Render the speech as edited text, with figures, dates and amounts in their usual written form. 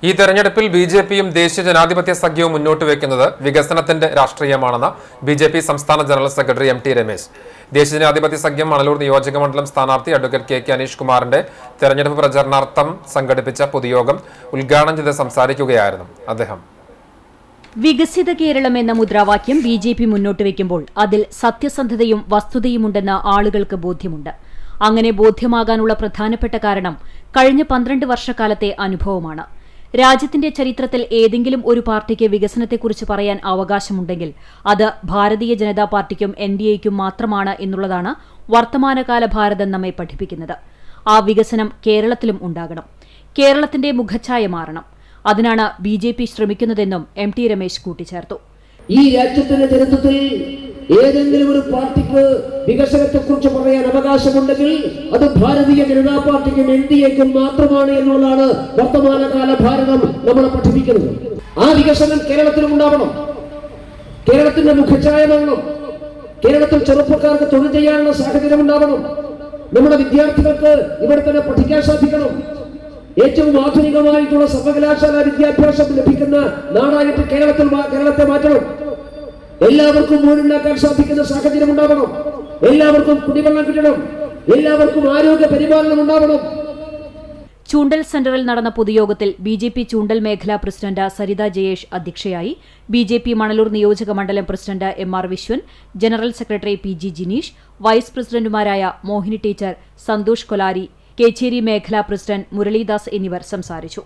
ഈ തെരഞ്ഞെടുപ്പിൽ ബിജെപിയും ദേശീയ ജനാധിപത്യ സഖ്യവും മുന്നോട്ട് വയ്ക്കുന്നത് വികസനത്തിന്റെ രാഷ്ട്രീയമാണെന്ന് ബിജെപി സംസ്ഥാന ജനറൽ സെക്രട്ടറി എം.ടി. രമേശ്. ദേശീയ ജനാധിപത്യ സഖ്യം മണലൂർ നിയോജക മണ്ഡലം സ്ഥാനാർത്ഥി അഡ്വക്കേറ്റ് കെ അനീഷ് കുമാറിന്റെ തെരഞ്ഞെടുപ്പ് പ്രചരണാർത്ഥം സംഘടിപ്പിച്ച പൊതുയോഗം ഉദ്ഘാടനം ചെയ്ത് സംസാരിക്കുകയായിരുന്നു അദ്ദേഹം. വികസിത കേരളം എന്ന മുദ്രാവാക്യം ബിജെപി മുന്നോട്ട് വയ്ക്കുമ്പോൾ അതിൽ സത്യസന്ധതയും വസ്തുതയുമുണ്ടെന്ന് ആളുകൾക്ക് ബോധ്യമുണ്ട്. അങ്ങനെ ബോധ്യമാകാനുള്ള പ്രധാനപ്പെട്ട കാരണം കഴിഞ്ഞ 12 വർഷക്കാലത്തെ അനുഭവമാണ്. രാജ്യത്തിന്റെ ചരിത്രത്തിൽ ഏതെങ്കിലും ഒരു പാർട്ടിക്ക് വികസനത്തെക്കുറിച്ച് പറയാൻ അവകാശമുണ്ടെങ്കിൽ അത് ഭാരതീയ ജനതാ പാർട്ടിക്കും NDAയ്ക്കും മാത്രമാണ് എന്നുള്ളതാണ് വർത്തമാനകാല ഭാരതം നമ്മെ പഠിപ്പിക്കുന്നത്. ആ വികസനം കേരളത്തിലും ഉണ്ടാകണം. കേരളത്തിന്റെ മുഖച്ഛായ മാറണം. അതിനാണ് ബിജെപി ശ്രമിക്കുന്നതെന്നും എം.ടി. രമേശ് കൂട്ടിച്ചേർത്തു. ഈ രാജ്യത്തിന്റെ ചരിത്രത്തിൽ ഏതെങ്കിലും ഒരു പാർട്ടിക്ക് വികസനത്തെക്കുറിച്ച് പറയാൻ അവകാശമുണ്ടെങ്കിൽ അത് ഭാരതീയ ജനതാ പാർട്ടിക്കും NDAയ്ക്കും മാത്രമാണ് എന്നുള്ളതാണ് വർത്തമാനകാല ഭാരതം നമ്മളെ പഠിപ്പിക്കുന്നത്. ആ വികസനം കേരളത്തിലും ഉണ്ടാവണം. കേരളത്തിന്റെ മുഖച്ഛായ മാറണം. കേരളത്തിൽ ചെറുപ്പക്കാർക്ക് തൊഴിൽ ചെയ്യാനുള്ള സാഹചര്യം ഉണ്ടാവണം. നമ്മുടെ വിദ്യാർത്ഥികൾക്ക് ഇവിടെ തന്നെ പഠിക്കാൻ സാധിക്കണം. ഏറ്റവും ആധുനികമായിട്ടുള്ള സർവകലാശാല വിദ്യാഭ്യാസം ലഭിക്കുന്ന നാടായിട്ട് കേരളത്തെ മാറ്റണം. എല്ലാവർക്കും വീടുണ്ടാക്കാൻ സാധിക്കുന്ന സാഹചര്യം ഉണ്ടാവണം. എല്ലാവർക്കും കുടിവെള്ളം കിട്ടണം. എല്ലാവർക്കും ആരോഗ്യ പരിപാലനം ഉണ്ടാവണം. ചൂണ്ടൽ സെന്ററിൽ നടന്ന പൊതുയോഗത്തിൽ ബിജെപി ചൂണ്ടൽ മേഖലാ പ്രസിഡന്റ് സരിത ജയേഷ് അധ്യക്ഷയായി. ബിജെപി മണലൂർ നിയോജക മണ്ഡലം president M.R. Viswan, general secretary P.G. Jineesh, vice പ്രസിഡന്റുമാരായ മോഹിനി ടീച്ചർ, സന്തോഷ് കൊലാരി, കേച്ചേരി മേഖലാ പ്രസിഡന്റ് മുരളീദാസ് എന്നിവർ സംസാരിച്ചു.